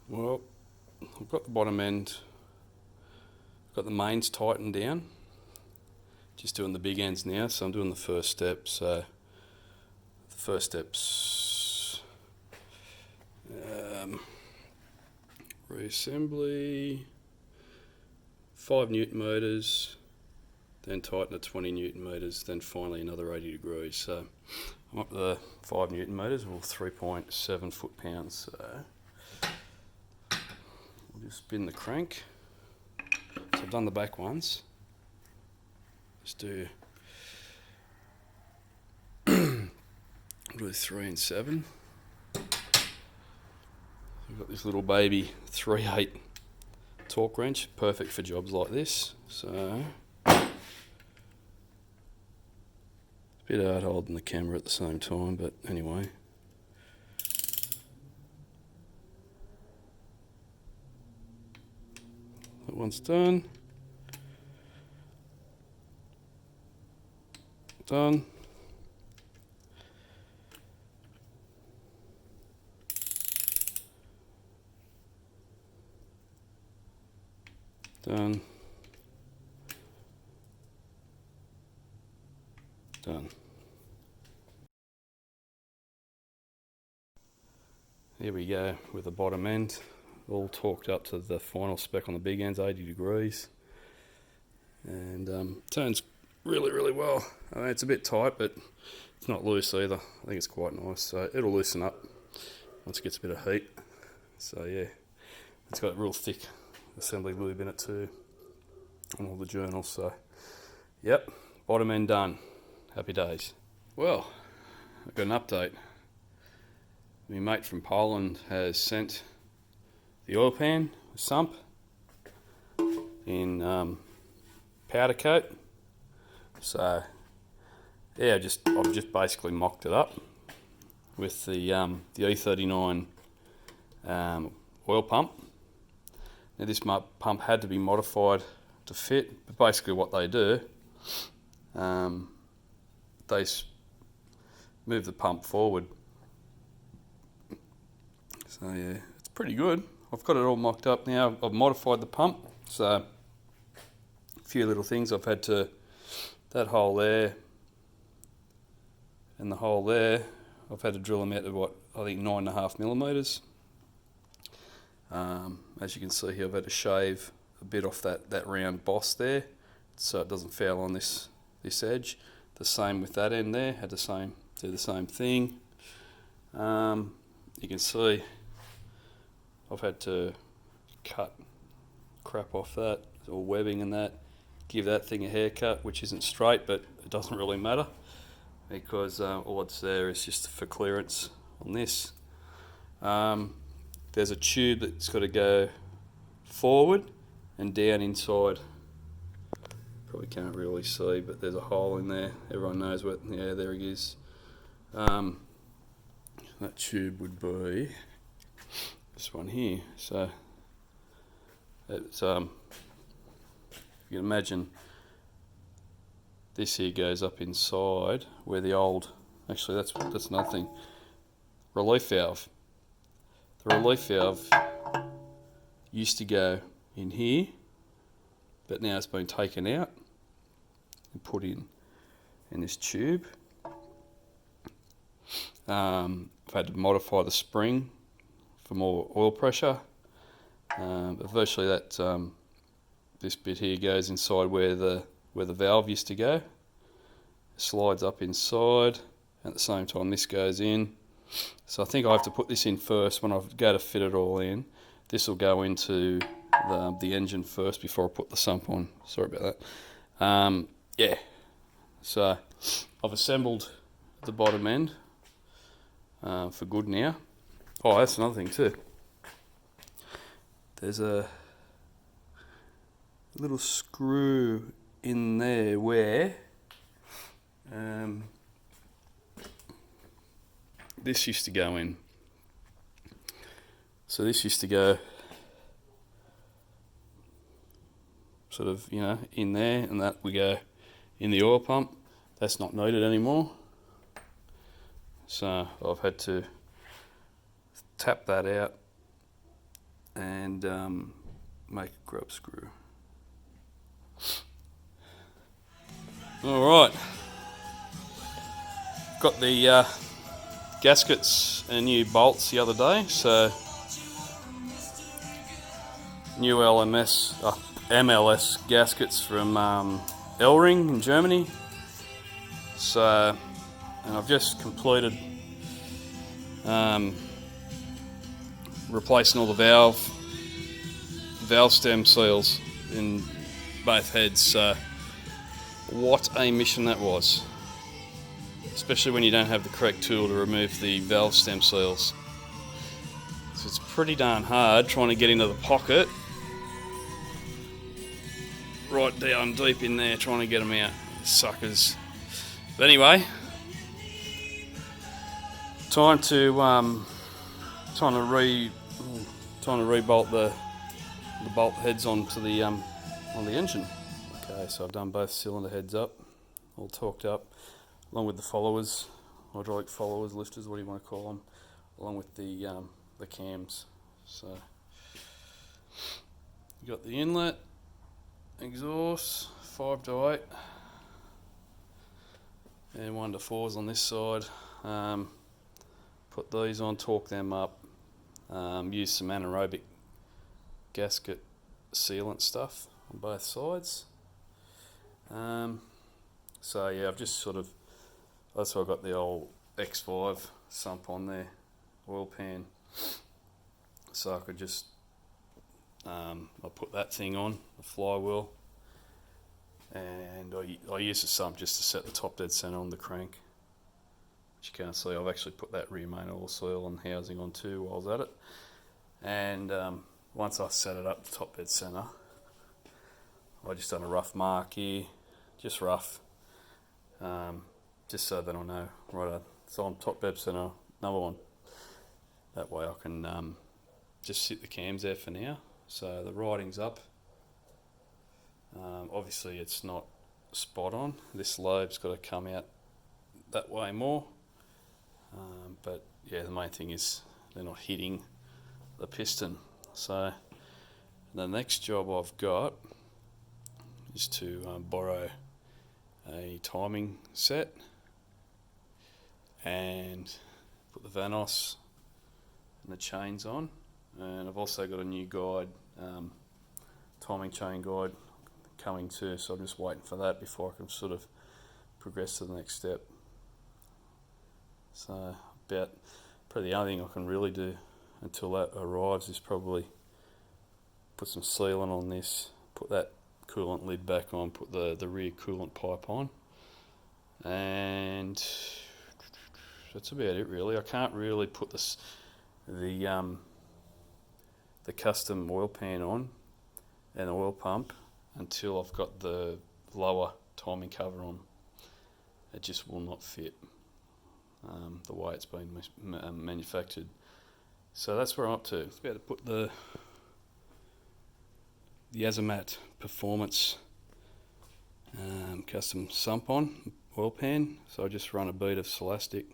Well, I've got the bottom end, got the mains tightened down. Just doing the big ends now, so I'm doing the first step. So the first step's reassembly, 5 Newton motors, then tighten to 20 Newton motors, then finally another 80 degrees. So I'm up to the 5 Newton motors, or 3.7 foot-pounds. So we'll just spin the crank. So I've done the back ones. Let's do 3 and 7. We've got this little baby 3/8 torque wrench, perfect for jobs like this. So it's a bit hard holding the camera at the same time, but anyway. That one's done. Done. Done. Done. Here we go with the bottom end, all torqued up to the final spec on the big ends, 80 degrees. And turns really well. I mean, it's a bit tight, but it's not loose either. I think it's quite nice. So it'll loosen up once it gets a bit of heat. So yeah, it's got real thick assembly lube in it too on all the journals. So yep, bottom end done. Happy days. Well, I've got an update. My mate from Poland has sent the oil pan, the sump, in powder coat. So yeah, I've just basically mocked it up with the E39 oil pump. Now this pump had to be modified to fit, but basically what they do, they move the pump forward. So yeah, it's pretty good. I've got it all mocked up now. I've modified the pump, so a few little things. I've had to, that hole there and the hole there, I've had to drill them out to what, I think 9.5 millimeters. As you can see here, I've had to shave a bit off that round boss there, so it doesn't foul on this edge. The same with that end there, do the same thing. You can see I've had to cut crap off that, or webbing and that, give that thing a haircut, which isn't straight, but it doesn't really matter because all it's there is just for clearance on this. There's a tube that's got to go forward and down inside. Probably can't really see, but there's a hole in there. Everyone knows what, yeah, there it is. That tube would be this one here. So it's you can imagine this here goes up inside where the old, actually that's another thing, relief valve. The relief valve used to go in here, but now it's been taken out and put in this tube. I've had to modify the spring for more oil pressure, but virtually that this bit here goes inside where the valve used to go. It slides up inside, at the same time this goes in. So I think I have to put this in first when I go to fit it all in. This will go into the engine first before I put the sump on. Sorry about that. Yeah, so I've assembled the bottom end for good now. Oh, that's another thing too. There's a little screw in there where this used to go in. So this used to go sort of, you know, in there, and that we go in the oil pump. That's not needed anymore. So I've had to tap that out and make a grub screw. Alright, got the gaskets and new bolts the other day, so new MLS gaskets from L-Ring in Germany. So, and I've just completed replacing all the valve stem seals in both heads. So what a mission that was, especially when you don't have the correct tool to remove the valve stem seals. So it's pretty darn hard trying to get into the pocket, right down deep in there, trying to get them out, suckers. But anyway, time to rebolt the bolt heads onto the on the engine. Okay, so I've done both cylinder heads up, all torqued up, along with the followers, hydraulic followers, lifters, what do you want to call them, along with the cams. So you got the inlet, exhaust, 5 to 8, and 1 to 4s on this side. Put these on, torque them up, use some anaerobic gasket sealant stuff on both sides. So yeah, I've just sort of, that's why I've got the old X5 sump on there, oil pan, so I could just, I'll put that thing on, the flywheel, and I use the sump just to set the top dead center on the crank. Which you can't see, I've actually put that rear main oil seal and housing on too while I was at it. And once I set it up the top dead center, I just done a rough mark here, just rough, just so that I know, right, so on top dead center, number 1. That way I can just sit the cams there for now. So the writing's up. Obviously it's not spot on, this lobe's got to come out that way more. But yeah, the main thing is they're not hitting the piston. So the next job I've got is to borrow a timing set and put the Vanos and the chains on. And I've also got a new guide, timing chain guide coming too, so I'm just waiting for that before I can sort of progress to the next step. So probably the only thing I can really do until that arrives is probably put some sealant on this, put that coolant lid back on, put the rear coolant pipe on, and that's about it really. I can't really put the custom oil pan on and oil pump until I've got the lower timing cover on. It just will not fit the way it's been manufactured. So that's where I'm up to. It's about to put the Azimat Performance custom sump on, oil pan. So I just run a bead of Celastic,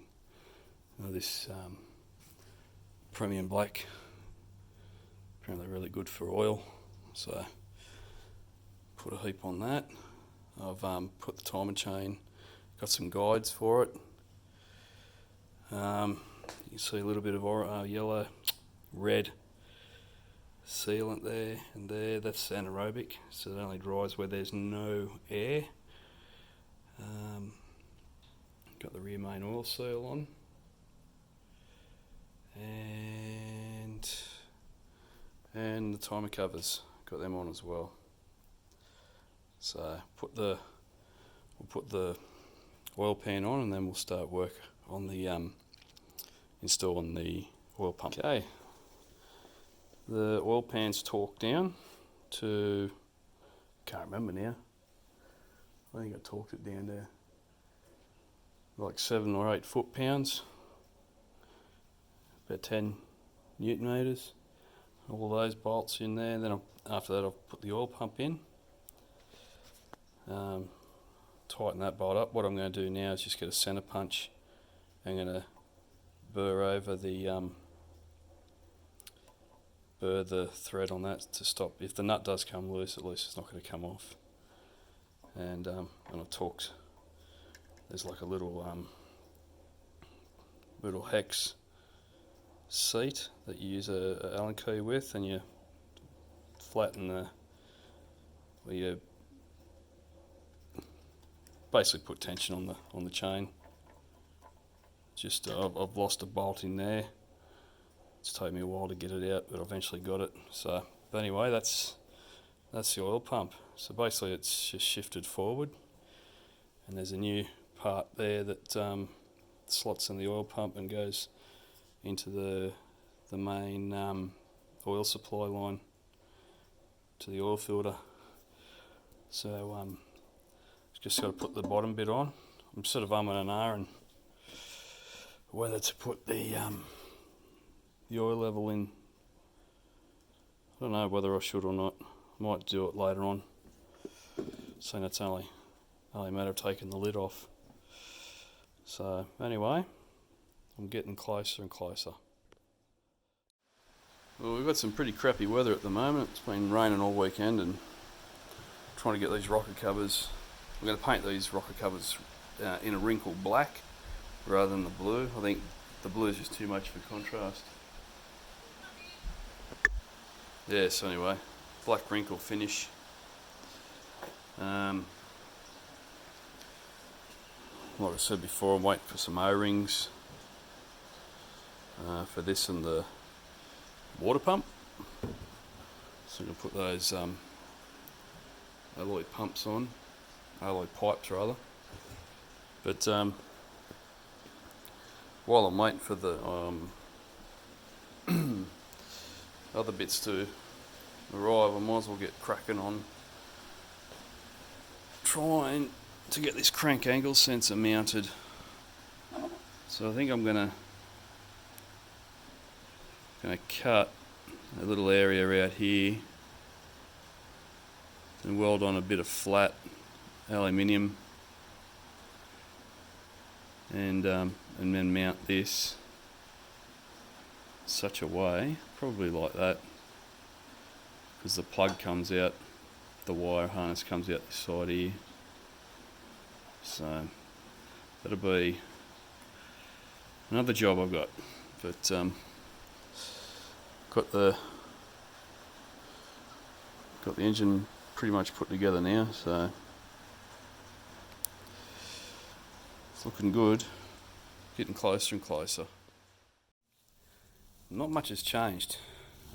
this premium black, apparently really good for oil. So put a heap on that. I've put the timing chain, got some guides for it. You can see a little bit of yellow, red sealant there and there. That's anaerobic, so it only dries where there's no air. Got the rear main oil seal on, and the timer covers, got them on as well. So we'll put the oil pan on, and then we'll start work on the installing the oil pump. Okay, the oil pan's torqued down to, can't remember now, I think I torqued it down to like 7 or 8 foot-pounds, about 10 newton meters. All those bolts in there, and then after that I'll put the oil pump in, tighten that bolt up. What I'm going to do now is just get a centre punch. I'm going to burr over the burr the thread on that to stop. If the nut does come loose, at least it's not going to come off. And I've torqued. There's like a little little hex seat that you use a Allen key with, and you flatten where you basically put tension on the chain. Just I've lost a bolt in there. It's taken me a while to get it out, but I eventually got it. So, but anyway, that's the oil pump. So basically, it's just shifted forward, and there's a new part there that slots in the oil pump and goes into the main oil supply line to the oil filter. So just got to put the bottom bit on. I'm sort of umming and ahhing whether to put the oil level in. I don't know whether I should or not. I might do it later on. So it's only a matter of taking the lid off. So anyway, I'm getting closer and closer. Well, we've got some pretty crappy weather at the moment. It's been raining all weekend, and trying to get these rocker covers. I'm going to paint these rocker covers in a wrinkle black rather than the blue. I think the blue is just too much for contrast. Yeah, so anyway, black wrinkle finish. Like I said before, I'm waiting for some O-rings for this and the water pump. So I'm going to put those alloy pumps on, alloy pipes rather. But while I'm waiting for the other bits to arrive, I might as well get cracking on trying to get this crank angle sensor mounted. So I think I'm gonna cut a little area out here and weld on a bit of flat aluminium, and then mount this such a way, probably like that, because the plug comes out, the wire harness comes out this side here. So that'll be another job I've got, but got the engine pretty much put together now, so it's looking good, getting closer and closer. Not much has changed.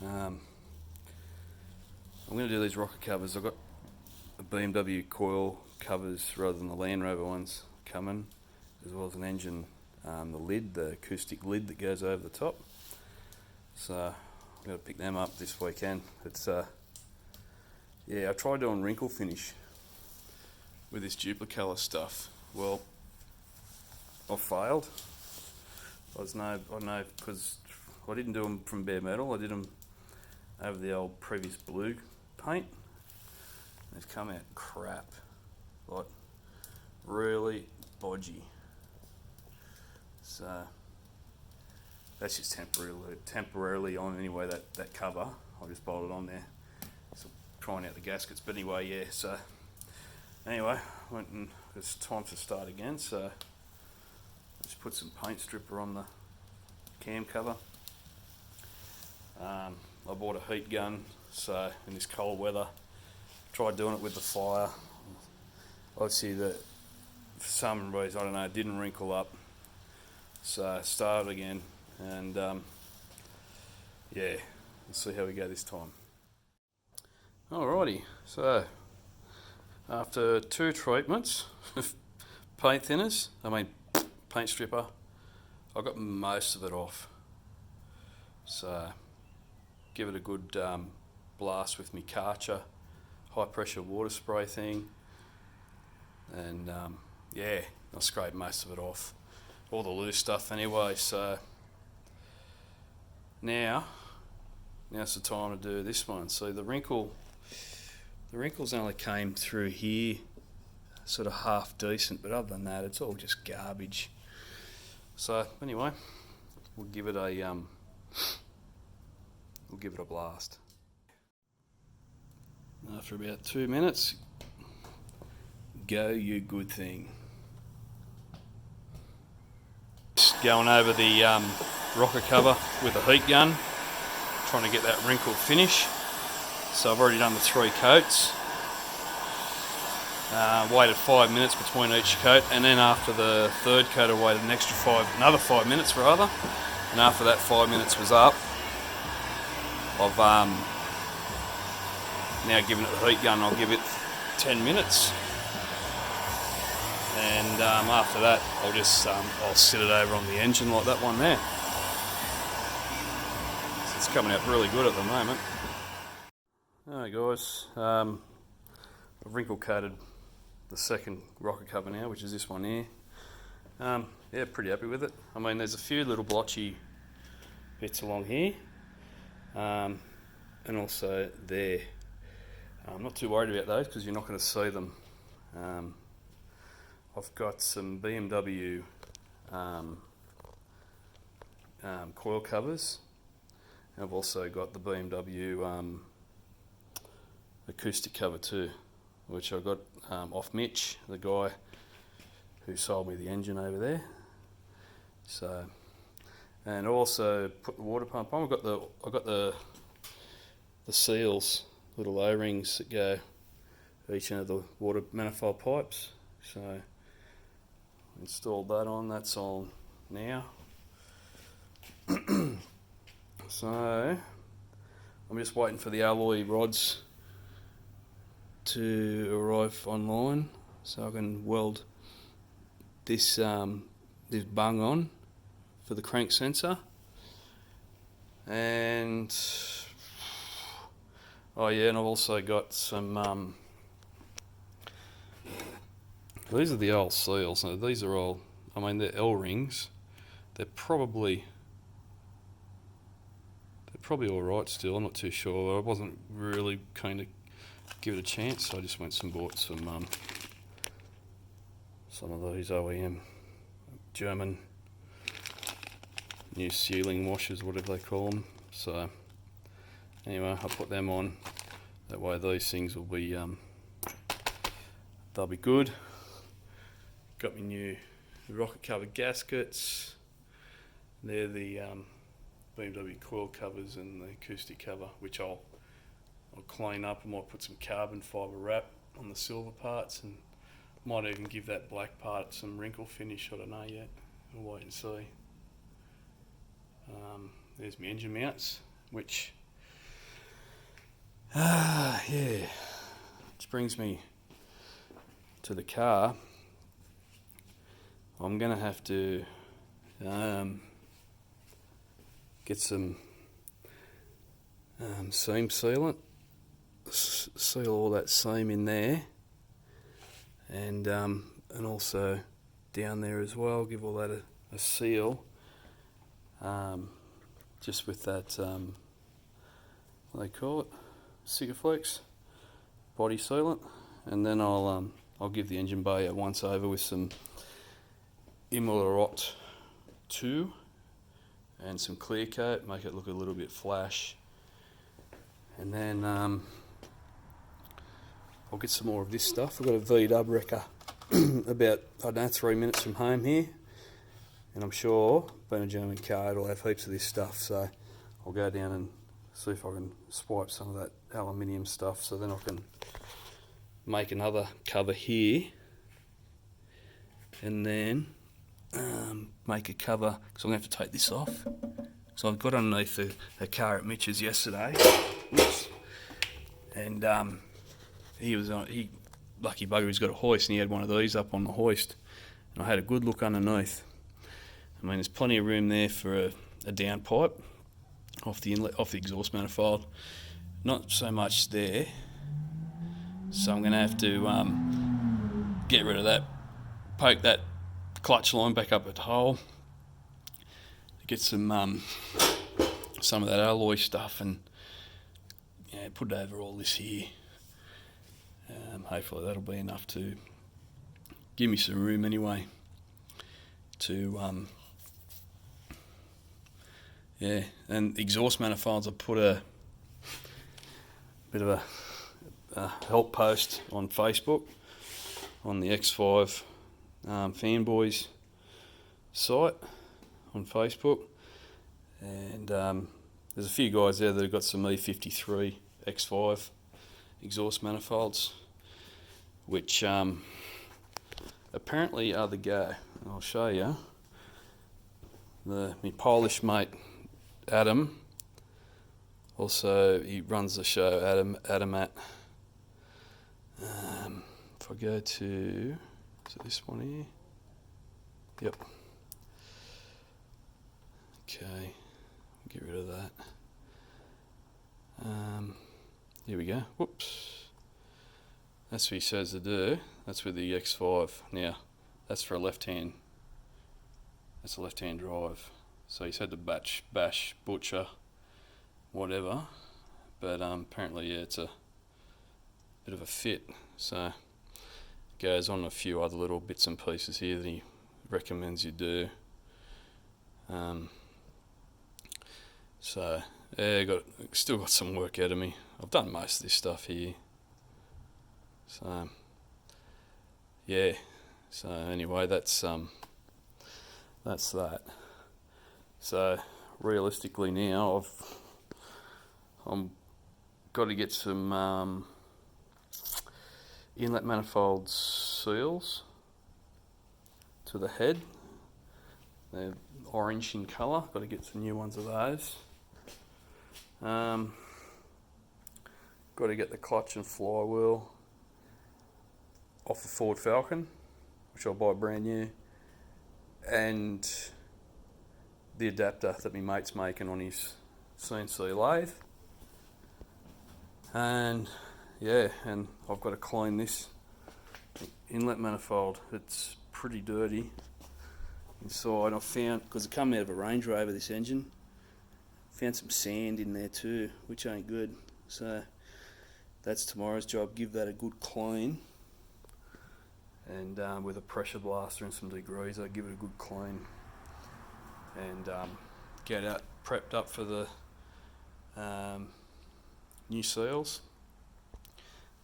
I'm going to do these rocker covers. I've got the BMW coil covers rather than the Land Rover ones coming, as well as an engine, the lid, the acoustic lid that goes over the top. So I've got to pick them up this weekend. It's yeah, I tried doing wrinkle finish with this duplicolor stuff. Well, I failed. I know because I didn't do them from bare metal. I did them over the old previous blue paint. They've come out crap, like really bodgy. So that's just temporarily on anyway. That cover, I just bolted on there. So trying out the gaskets, but anyway, yeah. So anyway, went and it's time to start again. So just put some paint stripper on the cam cover. I bought a heat gun, so in this cold weather, tried doing it with the fire. Obviously, for some reason, I don't know, it didn't wrinkle up. So started again, and yeah, we'll see how we go this time. Alrighty, so after 2 treatments of paint thinners, paint stripper, I got most of it off. So give it a good blast with my Karcher high pressure water spray thing, and yeah, I scraped most of it off, all the loose stuff anyway. So now's the time to do this one. So the wrinkles only came through here sort of half decent, but other than that it's all just garbage. So anyway, we'll give it a we'll give it a blast. After about 2 minutes, go you good thing. Just going over the rocker cover with a heat gun, trying to get that wrinkled finish. So I've already done the 3 coats. Waited 5 minutes between each coat, and then after the 3rd coat I waited another 5 minutes rather. And after that 5 minutes was up, I've now given it the heat gun. I'll give it 10 minutes, and after that I'll just I'll sit it over on the engine like that one there. So it's coming out really good at the moment. Alright guys, I've wrinkle coated the 2nd rocker cover now, which is this one here. Yeah, pretty happy with it. I mean, there's a few little blotchy bits along here, and also there. I'm not too worried about those because you're not going to see them. I've got some BMW coil covers, and I've also got the BMW acoustic cover too, which I got off Mitch, the guy who sold me the engine over there. So, and also put the water pump on. I've got the seals, little O-rings that go each end of the water manifold pipes. So installed that on. That's on now. So I'm just waiting for the alloy rods to arrive online so I can weld this this bung on for the crank sensor. And oh yeah, and I've also got some these are the old seals. Now, these are all, I mean, they're L-rings. They're probably all right still. I'm not too sure. I wasn't really keen to give it a chance, so I just went and bought some of these OEM German new sealing washers, whatever they call them. So anyway, I put them on. That way these things will be they'll be good. Got me new rocket cover gaskets. They're the BMW coil covers and the acoustic cover, which I'll clean up. I might put some carbon fibre wrap on the silver parts, and might even give that black part some wrinkle finish. I don't know yet. We'll wait and see. There's my engine mounts, which yeah, which brings me to the car. I'm gonna have to get some seam sealant, seal all that seam in there, and also down there as well. Give all that a seal, just with that what do they call it, Sikaflex body sealant, and then I'll give the engine bay a once over with some Inlet 2 and some clear coat, make it look a little bit flash, and then I'll get some more of this stuff. I've got a V-dub wrecker about, I don't know, 3 minutes from home here, and I'm sure, being a German car, it'll have heaps of this stuff, so I'll go down and see if I can swipe some of that aluminium stuff, so then I can make another cover here, and then make a cover, because I'm going to have to take this off. So I got underneath the car at Mitch's yesterday. Oops. And he lucky bugger, he's got a hoist, and he had one of these up on the hoist, and I had a good look underneath. I mean, there's plenty of room there for a down pipe off the inlet, off the exhaust manifold. Not so much there, so I'm going to have to get rid of that, poke that clutch line back up at the hole, get some of that alloy stuff, and put it over all this here. Hopefully that'll be enough to give me some room anyway to Yeah, and exhaust manifolds, I put a bit of a help post on Facebook on the X5 fanboys site on Facebook, and there's a few guys there that have got some E53 X5 exhaust manifolds, which apparently are the go. I'll show you. My Polish mate Adam, also he runs the show, Adamat. If I go to, is it this one here? Yep. Okay, get rid of that. Here we go. Whoops. That's what he says to do. That's with the X5. Now, that's for a left-hand. That's a left-hand drive. So he's had to bash, butcher, whatever. But apparently, yeah, it's a bit of a fit. So goes on a few other little bits and pieces here that he recommends you do. So yeah, still got some work out of me. I've done most of this stuff here. So yeah. So anyway, that's that. So realistically now, I'm got to get some inlet manifold seals to the head. They're orange in colour. Got to get some new ones of those. Got to get the clutch and flywheel off the Ford Falcon, which I'll buy brand new, and the adapter that my mate's making on his CNC lathe. And yeah, and I've got to clean this inlet manifold. It's pretty dirty inside. I found, because it come out of a Range Rover, this engine, found some sand in there too, which ain't good. So that's tomorrow's job. Give that a good clean, and with a pressure blaster and some degreaser, give it a good clean, and get out prepped up for the new seals.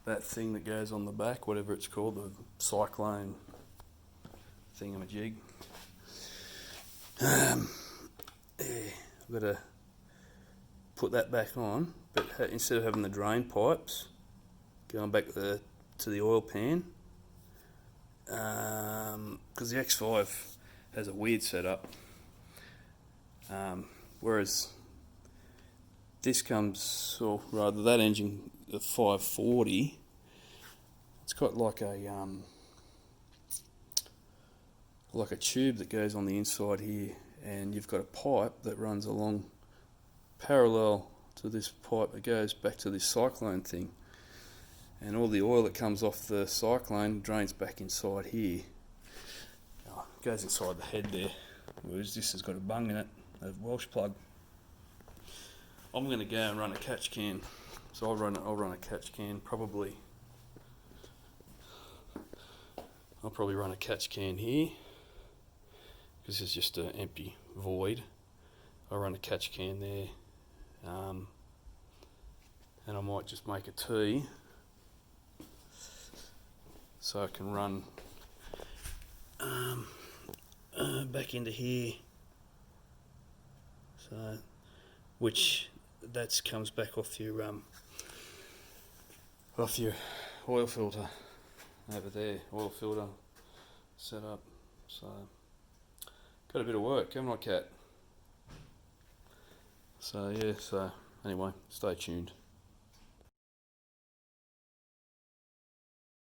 That thing that goes on the back, whatever it's called, the cyclone thingamajig. Yeah, I've got to put that back on, but instead of having the drain pipes going back to the oil pan, because the X5 has a weird setup, whereas this comes, or rather that engine, the 540, it's got like a tube that goes on the inside here, and you've got a pipe that runs along parallel to this pipe that goes back to this cyclone thing, and all the oil that comes off the cyclone drains back inside here. Oh, it goes inside the head there, whereas this has got a bung in it, a Welsh plug. I'm going to go and run a catch can, so I'll run a catch can probably. I'll probably run a catch can here, because it's just an empty void. I'll run a catch can there, and I might just make a tee so I can run back into here. So, which that comes back off your oil filter over there, oil filter set up. So got a bit of work, haven't I, Kat? So yeah, so anyway, stay tuned.